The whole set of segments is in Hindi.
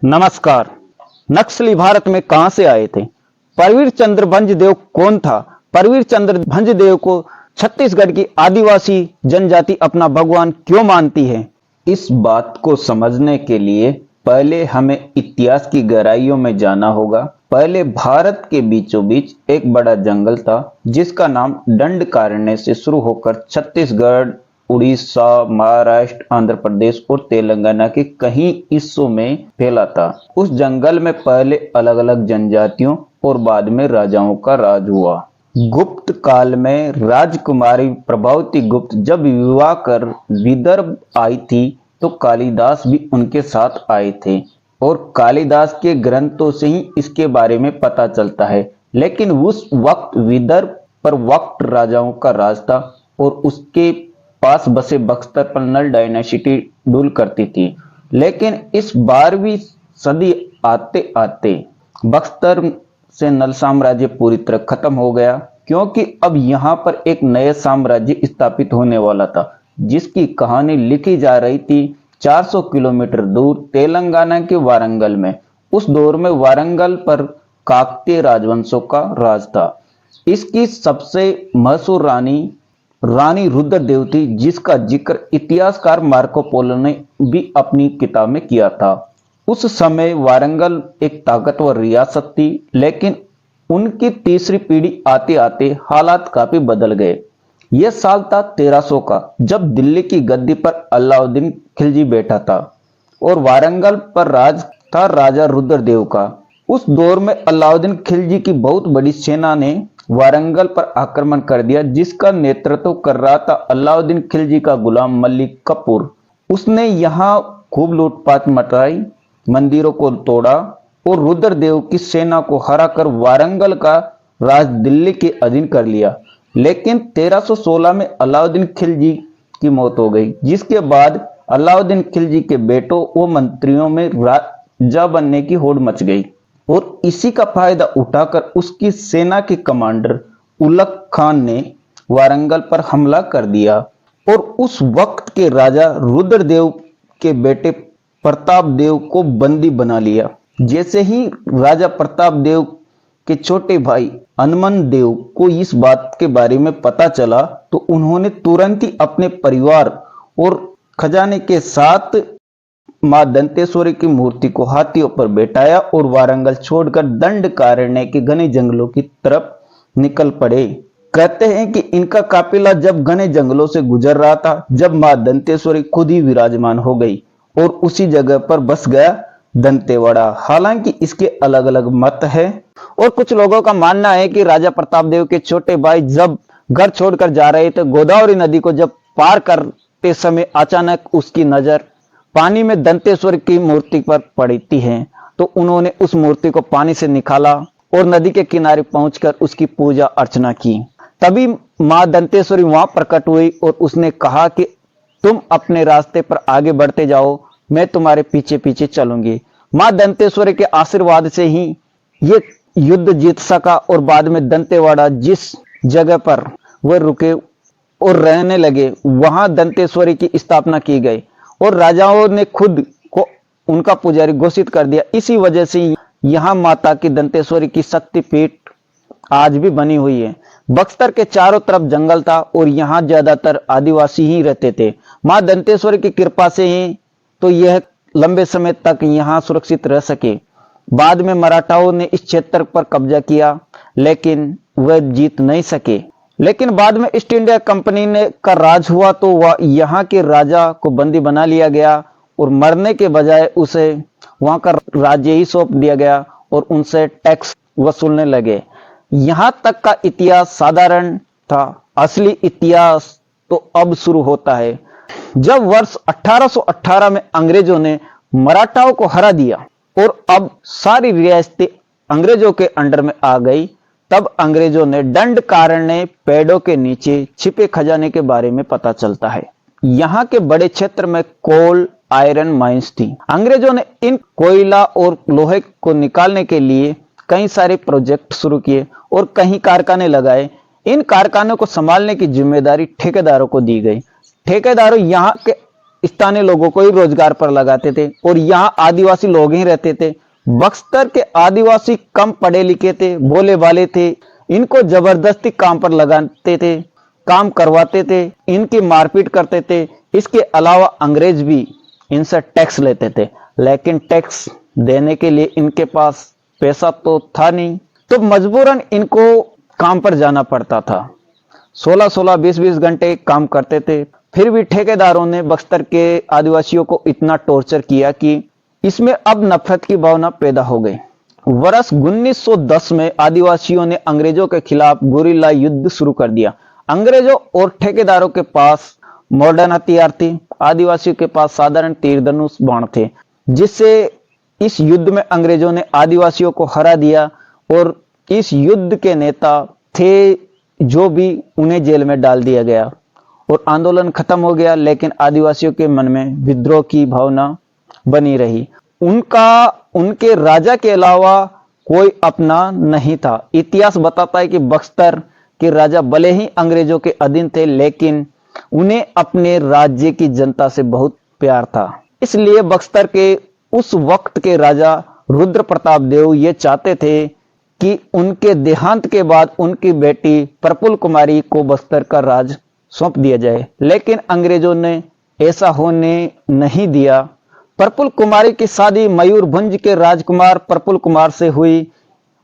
नमस्कार। नक्सली भारत में कहां से आए थे? परवीर चंद्र भंजदेव कौन था? परवीर चंद्र भंजदेव को छत्तीसगढ़ की आदिवासी जनजाति अपना भगवान क्यों मानती है? इस बात को समझने के लिए पहले हमें इतिहास की गहराइयों में जाना होगा। पहले भारत के बीचों बीच एक बड़ा जंगल था जिसका नाम दंडकारण्य से शुरू होकर छत्तीसगढ़, उड़ीसा, महाराष्ट्र, आंध्र प्रदेश और तेलंगाना के कई हिस्सों में फैला था। उस जंगल में पहले अलग अलग जनजातियों और बाद में राजाओं का राज हुआ। गुप्त काल में राजकुमारी प्रभावती गुप्त जब विवाह कर विदर्भ आई थी तो कालिदास भी उनके साथ आए थे और कालिदास के ग्रंथों से ही इसके बारे में पता चलता है। लेकिन उस वक्त विदर्भ पर वक्त राजाओं का राज था और उसके पास बसे बख्तर पर नल डायनेसिटी रूल करती थी। लेकिन इस 12वीं सदी आते आते बख्तर से नल साम्राज्य पूरी तरह खत्म हो गया, क्योंकि अब यहाँ पर एक नया साम्राज्य स्थापित होने वाला था जिसकी कहानी लिखी जा रही थी 400 किलोमीटर दूर तेलंगाना के वारंगल में। उस दौर में वारंगल पर काकतीय राजवंशों का राज था। इसकी सबसे मशहूर रानी रुद्रदेव थी, जिसका जिक्र इतिहासकार मार्को पोलो ने भी अपनी किताब में किया था। उस समय वारंगल एक ताकतवर रियासत थी, लेकिन उनकी तीसरी पीढ़ी आते आते हालात काफी बदल गए। यह साल था 1300 का, जब दिल्ली की गद्दी पर अलाउद्दीन खिलजी बैठा था और वारंगल पर राज था राजा रुद्रदेव का। उस दौर में अलाउद्दीन खिलजी की बहुत बड़ी सेना ने वारंगल पर आक्रमण कर दिया, जिसका नेतृत्व कर रहा था अलाउद्दीन खिलजी का गुलाम मलिक कपूर। उसने यहाँ खूब लूटपाट मचाई, मंदिरों को तोड़ा और रुद्रदेव की सेना को हराकर वारंगल का राज दिल्ली के अधीन कर लिया। लेकिन 1316 में अलाउद्दीन खिलजी की मौत हो गई, जिसके बाद अलाउद्दीन खिलजी के बेटों व मंत्रियों में राजा बनने की होड़ मच गई और इसी का फायदा उठाकर उसकी सेना के कमांडर उलग खान ने वारंगल पर हमला कर दिया और उस वक्त के राजा रुद्रदेव के बेटे प्रताप देव को बंदी बना लिया। जैसे ही राजा प्रताप देव के छोटे भाई हनुमान देव को इस बात के बारे में पता चला तो उन्होंने तुरंत ही अपने परिवार और खजाने के साथ मां दंतेश्वरी की मूर्ति को हाथियों पर बैठाया और वारंगल छोड़कर दंडकारण्य के घने जंगलों की तरफ निकल पड़े। कहते हैं कि इनका काफिला जब घने जंगलों से गुजर रहा था, जब मां दंतेश्वरी खुद ही विराजमान हो गई और उसी जगह पर बस गया दंतेवाड़ा। हालांकि इसके अलग अलग मत है और कुछ लोगों का मानना है कि राजा प्रताप देव के छोटे भाई जब घर छोड़कर जा रहे थे, गोदावरी नदी को जब पार करते समय अचानक उसकी नजर पानी में दंतेश्वर की मूर्ति पर पड़ती है, तो उन्होंने उस मूर्ति को पानी से निकाला और नदी के किनारे पहुंचकर उसकी पूजा अर्चना की। तभी मां दंतेश्वरी वहां प्रकट हुई और उसने कहा कि तुम अपने रास्ते पर आगे बढ़ते जाओ, मैं तुम्हारे पीछे पीछे चलूंगी। मां दंतेश्वरी के आशीर्वाद से ही ये युद्ध जीत सका और बाद में दंतेवाड़ा जिस जगह पर वह रुके और रहने लगे, वहां दंतेश्वरी की स्थापना की गई और राजाओं ने खुद को उनका पुजारी घोषित कर दिया। इसी वजह से यहाँ माता की दंतेश्वरी की शक्तिपीठ आज भी बनी हुई है। बक्सर के चारों तरफ जंगल था और यहाँ ज्यादातर आदिवासी ही रहते थे। मां दंतेश्वरी की कृपा से ही तो यह लंबे समय तक यहाँ सुरक्षित रह सके। बाद में मराठाओं ने इस क्षेत्र पर कब्जा किया, लेकिन वह जीत नहीं सके। लेकिन बाद में ईस्ट इंडिया कंपनी ने का राज हुआ तो वह यहाँ के राजा को बंदी बना लिया गया और मरने के बजाय उसे वहां का राज्य ही सौंप दिया गया और उनसे टैक्स वसूलने लगे। यहाँ तक का इतिहास साधारण था। असली इतिहास तो अब शुरू होता है, जब वर्ष 1818 में अंग्रेजों ने मराठाओं को हरा दिया और अब सारी रियासतें अंग्रेजों के अंडर में आ गई। तब अंग्रेजों ने दंडकारण्य पेड़ों के नीचे छिपे खजाने के बारे में पता चलता है। यहाँ के बड़े क्षेत्र में कोल आयरन माइंस थी। अंग्रेजों ने इन कोयला और लोहे को निकालने के लिए कई सारे प्रोजेक्ट शुरू किए और कई कारखाने लगाए। इन कारखानों को संभालने की जिम्मेदारी ठेकेदारों को दी गई। ठेकेदारों यहाँ के स्थानीय लोगों को ही रोजगार पर लगाते थे और यहाँ आदिवासी लोग ही रहते थे। बक्सर के आदिवासी कम पढ़े लिखे थे, भोले भाले थे, इनको जबरदस्ती काम पर लगाते थे, काम करवाते थे, इनकी मारपीट करते थे। इसके अलावा अंग्रेज भी इनसे टैक्स लेते थे, लेकिन टैक्स देने के लिए इनके पास पैसा तो था नहीं, तो मजबूरन इनको काम पर जाना पड़ता था। 16-16, 20-20 घंटे काम करते थे। फिर भी ठेकेदारों ने बक्सर के आदिवासियों को इतना टॉर्चर किया कि इसमें अब नफरत की भावना पैदा हो गई। वर्ष 1910 में आदिवासियों ने अंग्रेजों के खिलाफ गुरिल्ला युद्ध शुरू कर दिया। अंग्रेजों और ठेकेदारों के पास मॉडर्न हथियार थे, आदिवासियों के पास साधारण तीर धनुष बाण थे, जिससे इस युद्ध में अंग्रेजों ने आदिवासियों को हरा दिया और इस युद्ध के नेता थे जो भी उन्हें जेल में डाल दिया गया और आंदोलन खत्म हो गया। लेकिन आदिवासियों के मन में विद्रोह की भावना बनी रही। उनके राजा के अलावा कोई अपना नहीं था। इतिहास बताता है कि बक्सर के राजा भले ही अंग्रेजों के अधीन थे, लेकिन उन्हें अपने राज्य की जनता से बहुत प्यार था। इसलिए बक्सर के उस वक्त के राजा रुद्र प्रताप देव ये चाहते थे कि उनके देहांत के बाद उनकी बेटी प्रफुल्ल कुमारी को बक्सर का राज सौंप दिया जाए, लेकिन अंग्रेजों ने ऐसा होने नहीं दिया। प्रफुल्ल कुमारी की शादी मयूरभंज के राजकुमार प्रफुल्ल कुमार से हुई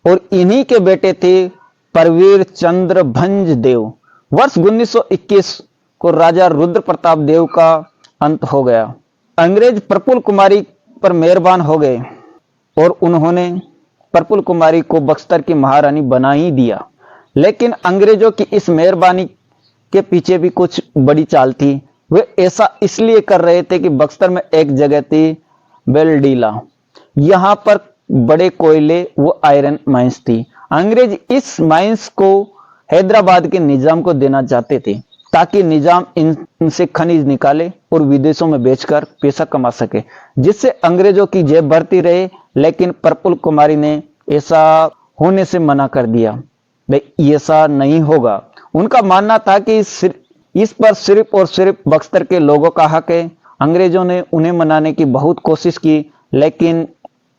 और इन्हीं के बेटे थे परवीर चंद्र भंज देव। वर्ष 1921 को राजा रुद्र प्रताप देव का अंत हो गया। अंग्रेज प्रफुल्ल कुमारी पर मेहरबान हो गए और उन्होंने प्रफुल्ल कुमारी को बक्सर की महारानी बना ही दिया। लेकिन अंग्रेजों की इस मेहरबानी के पीछे भी कुछ बड़ी चाल थी। वे ऐसा इसलिए कर रहे थे कि बक्सर में एक जगह थी बेलडीला, यहां पर बड़े कोयले व आयरन माइंस थी। अंग्रेज इस माइंस को हैदराबाद के निजाम को देना चाहते थे ताकि निजाम इनसे खनिज निकाले और विदेशों में बेचकर पैसा कमा सके, जिससे अंग्रेजों की जेब भरती रहे। लेकिन प्रफुल्ल कुमारी ने ऐसा होने से मना कर दिया। भाई ऐसा नहीं होगा। उनका मानना था कि इस पर सिर्फ और सिर्फ बक्सर के लोगों का हक है। अंग्रेजों ने उन्हें मनाने की बहुत कोशिश की, लेकिन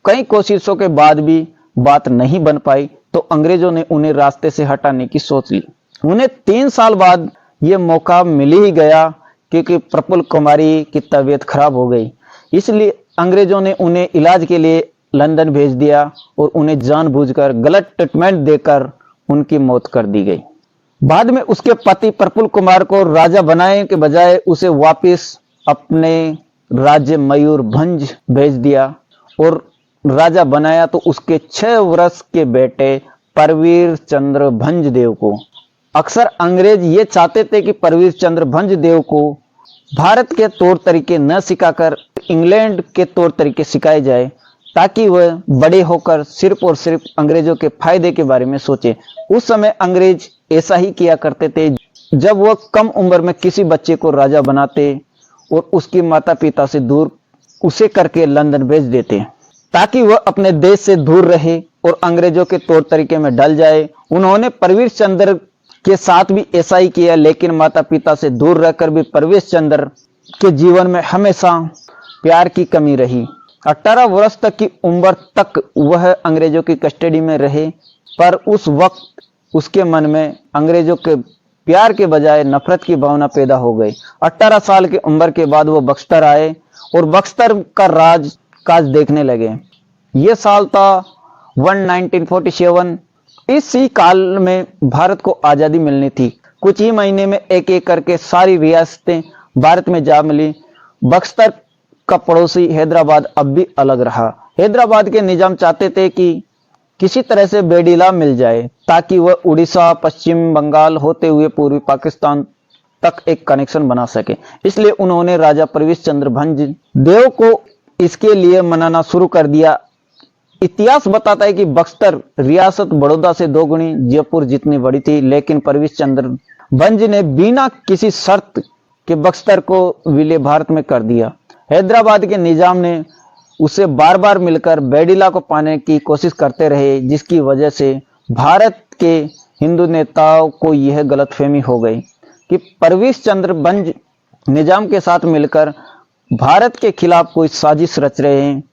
कई कोशिशों के बाद भी बात नहीं बन पाई, तो अंग्रेजों ने उन्हें रास्ते से हटाने की सोच ली। उन्हें 3 साल बाद यह मौका मिल ही गया क्योंकि प्रफुल्ल कुमारी की तबीयत खराब हो गई। इसलिए अंग्रेजों ने उन्हें इलाज के लिए लंदन भेज दिया और उन्हें जानबूझकर गलत ट्रीटमेंट देकर उनकी मौत कर दी गई। बाद में उसके पति प्रफुल्ल कुमार को राजा बनाने के बजाय उसे वापस अपने राज्य मयूरभंज भेज दिया और राजा बनाया, तो उसके 6 वर्ष के बेटे परवीर चंद्र भंज देव को। अक्सर अंग्रेज ये चाहते थे कि परवीर चंद्र भंज देव को भारत के तौर तरीके न सिखाकर इंग्लैंड के तौर तरीके सिखाए जाए, ताकि वह बड़े होकर सिर्फ और सिर्फ अंग्रेजों के फायदे के बारे में सोचे। उस समय अंग्रेज ऐसा ही किया करते थे। जब वह कम उम्र में किसी बच्चे को राजा बनाते और उसके माता पिता से दूर उसे करके लंदन भेज देते ताकि वह अपने देश से दूर रहे और अंग्रेजों के तौर तरीके में ढल जाए। उन्होंने परवीर चंद्र के साथ भी ऐसा ही किया, लेकिन माता पिता से दूर रहकर भी परवीर चंद्र के जीवन में हमेशा प्यार की कमी रही। 18 वर्ष तक की उम्र तक वह अंग्रेजों की कस्टडी में रहे, पर उस वक्त उसके मन में अंग्रेजों के प्यार के बजाय नफरत की भावना पैदा हो गई। 18 साल की उम्र के बाद वो बक्सर आए और बक्सर का राज काज देखने लगे। ये साल था 1947। इसी काल में भारत को आजादी मिलनी थी। कुछ ही महीने में एक एक करके सारी रियासतें भारत में जा मिली। बक्सर का पड़ोसी हैदराबाद अब भी अलग रहा। हैदराबाद के निजाम चाहते थे कि किसी तरह से बेडीला मिल जाए ताकि वह उड़ीसा, पश्चिम बंगाल होते हुए पूर्वी पाकिस्तान तक एक कनेक्शन बना सके। इसलिए उन्होंने राजा परवीर चंद्र भंज देव को इसके लिए मनाना शुरू कर दिया। इतिहास बताता है कि बक्सर रियासत बड़ौदा से 2 गुनी जयपुर जितनी बड़ी थी, लेकिन परवीर चंद्र भंज ने बिना किसी शर्त के बक्सर को विलय भारत में कर दिया। हैदराबाद के निजाम ने उसे बार बार मिलकर बेडीला को पाने की कोशिश करते रहे, जिसकी वजह से भारत के हिंदू नेताओं को यह गलतफहमी हो गई कि परवीर चंद्र भंज निजाम के साथ मिलकर भारत के खिलाफ कोई साजिश रच रहे हैं।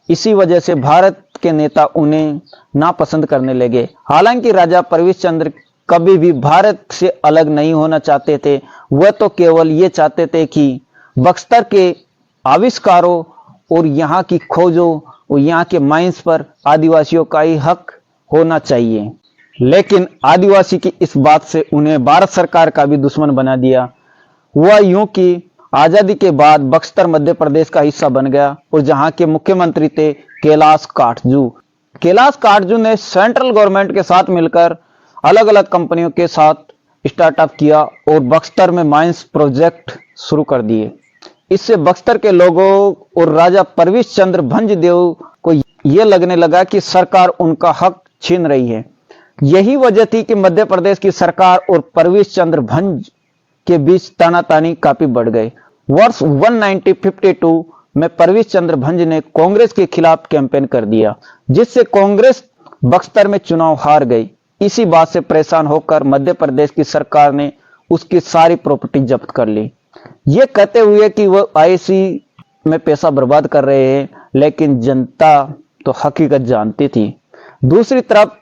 इसी वजह से भारत के नेता उन्हें नापसंद करने लगे। हालांकि राजा परवेश चंद्र कभी भी भारत से अलग नहीं होना चाहते थे। वह तो केवल ये चाहते थे कि बख्तर के आविष्कारों और यहाँ की खोजों और यहाँ के माइंस पर आदिवासियों का ही हक होना चाहिए। लेकिन आदिवासी की इस बात से उन्हें भारत सरकार का भी दुश्मन बना दिया। हुआ यूं कि आजादी के बाद बख्तर मध्य प्रदेश का हिस्सा बन गया और जहां के मुख्यमंत्री थे कैलाश काटजू। कैलाश काटजू ने सेंट्रल गवर्नमेंट के साथ मिलकर अलग अलग कंपनियों के साथ स्टार्टअप किया और बख्तर में माइंस प्रोजेक्ट शुरू कर दिए। इससे बख्तर के लोगों और राजा परवेश चंद्र भंजदेव को यह लगने लगा कि सरकार उनका हक छीन रही है। यही वजह थी कि मध्य प्रदेश की सरकार और परवेश चंद्र भंज के बीच तानातानी काफी बढ़ गई। वर्ष 1952 में परवेश चंद्र भंज ने कांग्रेस के खिलाफ कैंपेन कर दिया, जिससे कांग्रेस बख्तर में चुनाव हार गई। इसी बात से परेशान होकर मध्य प्रदेश की सरकार ने उसकी सारी प्रॉपर्टी जब्त कर ली, ये कहते हुए कि वह आईसी में पैसा बर्बाद कर रहे हैं। लेकिन जनता तो हकीकत जानती थी। दूसरी तरफ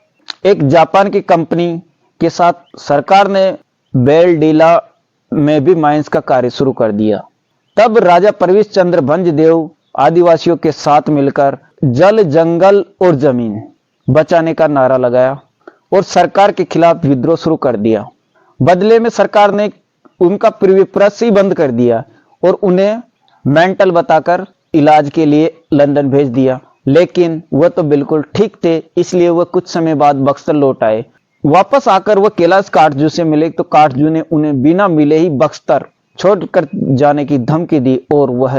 एक जापान की कंपनी के साथ सरकार ने बेलडीला में भी माइंस का कार्य शुरू कर दिया। तब राजा परवेश चंद्र भंजदेव आदिवासियों के साथ मिलकर जल, जंगल और जमीन बचाने का नारा लगाया और सरकार के खिलाफ विद्रोह शुरू कर दिया। बदले में सरकार ने उनका प्रिव्यू प्रेस ही बंद कर दिया और उन्हें मेंटल बताकर इलाज के लिए लंदन भेज दिया। लेकिन वह तो बिल्कुल ठीक थे, इसलिए वह कुछ समय बाद बक्सर लौट आए। वापस आकर वह कैलाश काटजू से मिले तो काटजू ने उन्हें बिना मिले ही बक्सर छोड़कर जाने की धमकी दी और वह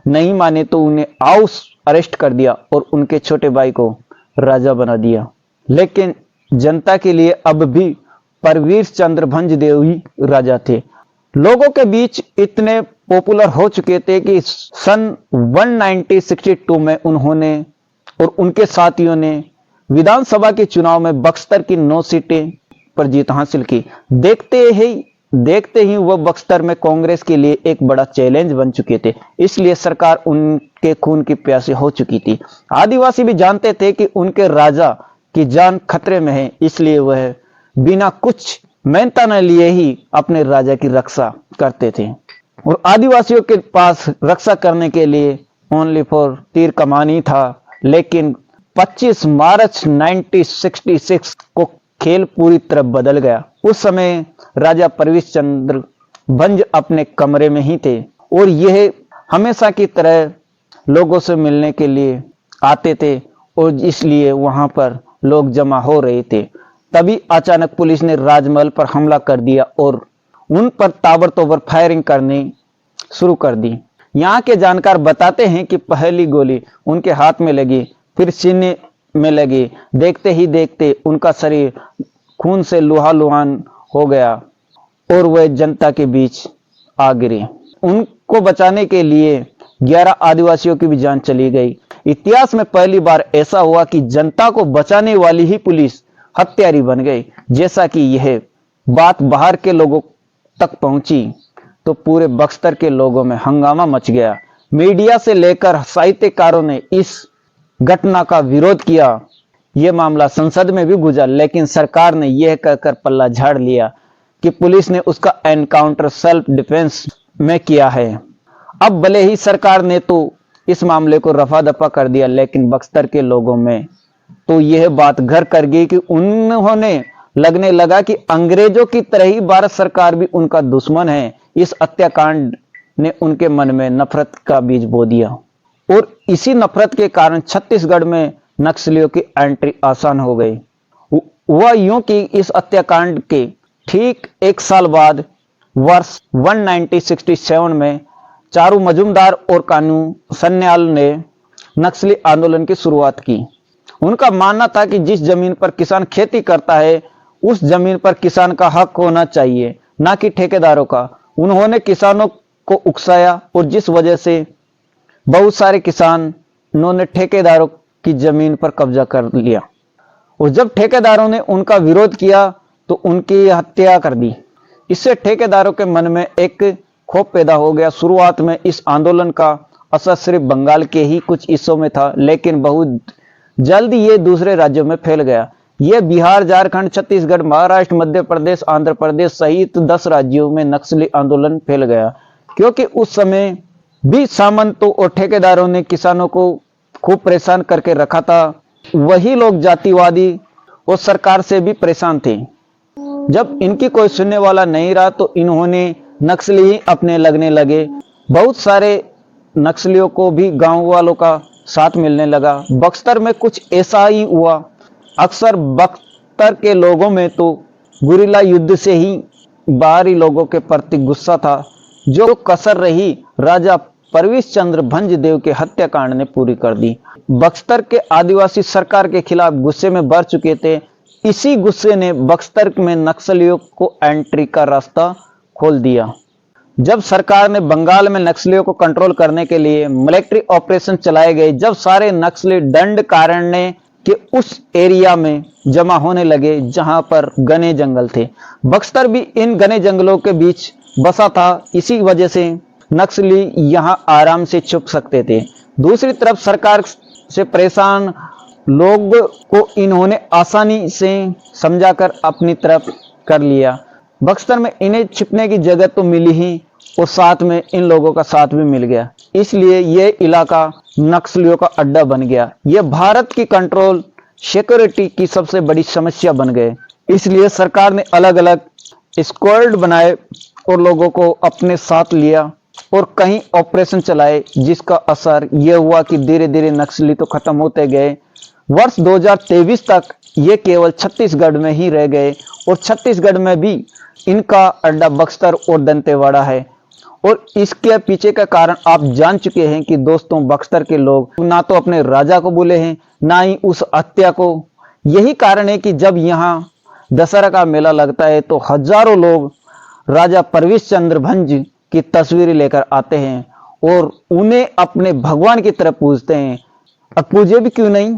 नहीं माने तो उन्हें हाउस अरेस्ट कर दिया और उनके छोटे भाई को राजा बना दिया। लेकिन जनता के लिए अब भी परवेश चंद्र भंजदेव ही राजा थे। लोगों के बीच इतने पॉपुलर हो चुके थे कि सन 1962 में उन्होंने और उनके साथियों ने विधानसभा के चुनाव में बक्सर की 9 सीटें पर जीत हासिल की। देखते ही वह बक्सर में कांग्रेस के लिए एक बड़ा चैलेंज बन चुके थे, इसलिए सरकार उनके खून की प्यासी हो चुकी थी। आदिवासी भी जानते थे कि उनके राजा की जान खतरे में है, इसलिए वह बिना कुछ मेहनत न लिए ही अपने राजा की रक्षा करते थे। और आदिवासियों के पास रक्षा करने के लिए ओनली फॉर तीर कमानी था। लेकिन 25 मार्च 1966 को खेल पूरी तरह बदल गया। उस समय राजा परवेश चंद्र भंज अपने कमरे में ही थे और यह हमेशा की तरह लोगों से मिलने के लिए आते थे और इसलिए वहां पर लोग जमा हो रहे थे। तभी अचानक पुलिस ने राजमहल पर हमला कर दिया और उन पर ताबड़तोड़ फायरिंग करनी शुरू कर दी। यहाँ के जानकार बताते हैं कि पहली गोली उनके हाथ में लगी, फिर सीने में लगी। देखते ही देखते उनका शरीर खून से लुहालुहान हो गया और वह जनता के बीच आ गिरे। उनको बचाने के लिए 11 आदिवासियों की भी जान चली गई। इतिहास में पहली बार ऐसा हुआ कि जनता को बचाने वाली ही पुलिस हत्यारी बन गई। जैसा कि यह बात बाहर के लोगों तक पहुंची तो पूरे बक्सर के लोगों में हंगामा मच गया। मीडिया से लेकर साहित्यकारों ने इस घटना का विरोध किया। यह मामला संसद में भी गुजरा, लेकिन सरकार ने यह कहकर पल्ला झाड़ लिया कि पुलिस ने उसका एनकाउंटर सेल्फ डिफेंस में किया है। अब भले ही सरकार ने तो इस मामले को रफा दफा कर दिया, लेकिन बक्सर के लोगों में तो यह बात घर कर गई कि उन्होंने लगने लगा कि अंग्रेजों की तरह ही भारत सरकार भी उनका दुश्मन है। इस हत्याकांड ने उनके मन में नफरत का बीज बो दिया और इसी नफरत के कारण छत्तीसगढ़ में नक्सलियों की एंट्री आसान हो गई। वह यूं कि इस हत्याकांड के ठीक 1 साल बाद वर्ष 1967 में चारू मजूमदार और कानू सन्याल ने नक्सली आंदोलन की शुरुआत की। उनका मानना था कि जिस जमीन पर किसान खेती करता है उस जमीन पर किसान का हक होना चाहिए, ना कि ठेकेदारों का। उन्होंने किसानों को उकसाया और जिस वजह से बहुत सारे किसानों ने ठेकेदारों की जमीन पर कब्जा कर लिया और जब ठेकेदारों ने उनका विरोध किया तो उनकी हत्या कर दी। इससे ठेकेदारों के मन में एक क्षोभ पैदा हो गया। शुरुआत में इस आंदोलन का असर सिर्फ बंगाल के ही कुछ हिस्सों में था, लेकिन बहुत जल्द ये दूसरे राज्यों में फैल गया। ये बिहार, झारखंड, छत्तीसगढ़, महाराष्ट्र, मध्य प्रदेश, आंध्र प्रदेश सहित 10 राज्यों में नक्सली आंदोलन फैल गया, क्योंकि उस समय भी सामंतों और ठेकेदारों ने किसानों को खूब परेशान करके रखा था। वही लोग जातिवादी और सरकार से भी परेशान थे। जब इनकी कोई सुनने वाला नहीं रहा तो इन्होंने नक्सली ही अपने लगने लगे। बहुत सारे नक्सलियों को भी गांव वालों का साथ मिलने लगा। बक्सर में कुछ ऐसा ही हुआ। अक्सर बख्तर के लोगों में तो गुरिल्ला युद्ध से ही बाहरी लोगों के प्रति गुस्सा था, जो कसर रही राजा परवीर चंद्र भंजदेव के हत्याकांड ने पूरी कर दी। बक्सर के आदिवासी सरकार के खिलाफ गुस्से में भर चुके थे। इसी गुस्से ने बक्सर में नक्सलियों को एंट्री का रास्ता खोल दिया। जब सरकार ने बंगाल में नक्सलियों को कंट्रोल करने के लिए मिलिट्री ऑपरेशन चलाए गए, जब सारे नक्सली दंडकारण्य के उस एरिया में जमा होने लगे जहां पर घने जंगल थे। बक्सर भी इन घने जंगलों के बीच बसा था, इसी वजह से नक्सली यहां आराम से छुप सकते थे। दूसरी तरफ सरकार से परेशान लोग को इन्होंने आसानी से समझाकर अपनी तरफ कर लिया। बक्सर में इन्हें छिपने की जगह तो मिली ही और साथ में इन लोगों का साथ भी मिल गया, इसलिए यह इलाका नक्सलियों का अड्डा बन गया। यह भारत की कंट्रोल सिक्योरिटी की सबसे बड़ी समस्या बन गए। इसलिए सरकार ने अलग अलग स्क्वाड बनाए और लोगों को अपने साथ लिया और कई ऑपरेशन चलाए, जिसका असर यह हुआ कि धीरे धीरे नक्सली तो खत्म होते गए। वर्ष 2023 तक ये केवल छत्तीसगढ़ में ही रह गए और छत्तीसगढ़ में भी इनका अड्डा बक्सर और दंतेवाड़ा है। और इसके पीछे का कारण आप जान चुके हैं कि दोस्तों, बक्सर के लोग ना तो अपने राजा को भूले हैं, ना ही उस हत्या को। यही कारण है कि जब यहाँ दशहरा का मेला लगता है तो हजारों लोग राजा परवीर चंद्र भंज की तस्वीरें लेकर आते हैं और उन्हें अपने भगवान की तरह पूजते हैं। अब पूजे भी क्यों नहीं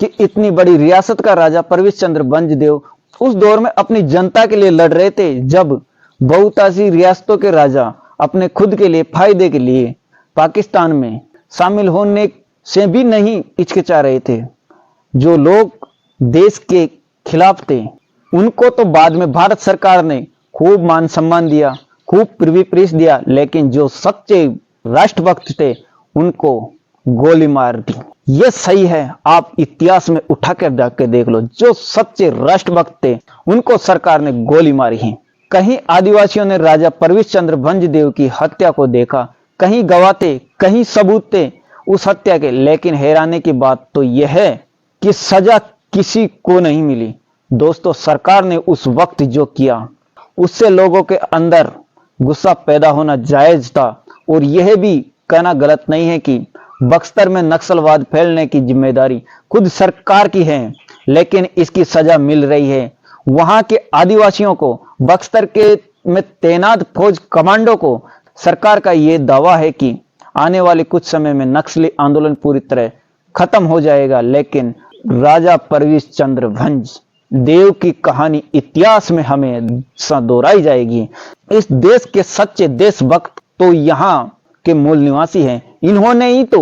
कि इतनी बड़ी रियासत का राजा परवीर चंद्र भंजदेव उस दौर में अपनी जनता के लिए लड़ रहे थे, जब बहुतासी रियासतों के राजा अपने खुद के लिए फायदे के लिए पाकिस्तान में शामिल होने से भी नहीं हिचकिचा रहे थे। जो लोग देश के खिलाफ थे उनको तो बाद में भारत सरकार ने खूब मान सम्मान दिया, खूब पृथ्वी प्रीस दिया, लेकिन जो सच्चे राष्ट्रभक्त थे उनको गोली मार दी। ये सही है, आप इतिहास में उठा कर जाकर देख लो, जो सच्चे राष्ट्रभक्त थे उनको सरकार ने गोली मारी है। कहीं आदिवासियों ने राजा परवीर चंद्र भंजदेव की हत्या को देखा, कहीं गवाह थे, कहीं सबूत थे उस हत्या के, लेकिन हैरानी की बात तो यह है कि सजा किसी को नहीं मिली। दोस्तों, सरकार ने उस वक्त जो किया उससे लोगों के अंदर गुस्सा पैदा होना जायज था, और यह भी कहना गलत नहीं है कि बक्सर में नक्सलवाद फैलने की जिम्मेदारी खुद सरकार की है, लेकिन इसकी सजा मिल रही है वहां के आदिवासियों को, बक्सर के में तैनात फौज कमांडो को। सरकार का यह दावा है कि आने वाले कुछ समय में नक्सली आंदोलन पूरी तरह खत्म हो जाएगा, लेकिन राजा परवीर चंद्र भंज देव की कहानी इतिहास में हमेशा दोहराई जाएगी। इस देश के सच्चे देशभक्त तो यहाँ के मूल निवासी हैं। इन्होंने ही तो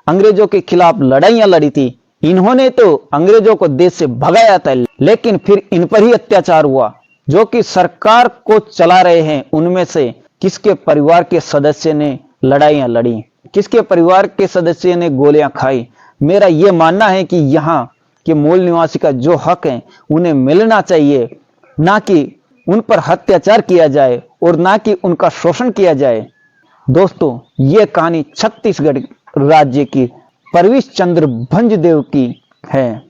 अंग्रेजों के खिलाफ लड़ाइयां लड़ी थी, इन्होंने तो अंग्रेजों को देश से भगाया था, लेकिन फिर इन पर ही अत्याचार हुआ। जो कि सरकार को चला रहे हैं उनमें से किसके परिवार के सदस्य ने लड़ाइयां लड़ी, किसके परिवार के सदस्य ने गोलियां खाई। मेरा यह मानना है कि यहाँ के मूल निवासी का जो हक है उन्हें मिलना चाहिए, ना कि उन पर अत्याचार किया जाए और ना कि उनका शोषण किया जाए। दोस्तों, यह कहानी छत्तीसगढ़ राज्य की परवीर चंद्र भंजदेव की है।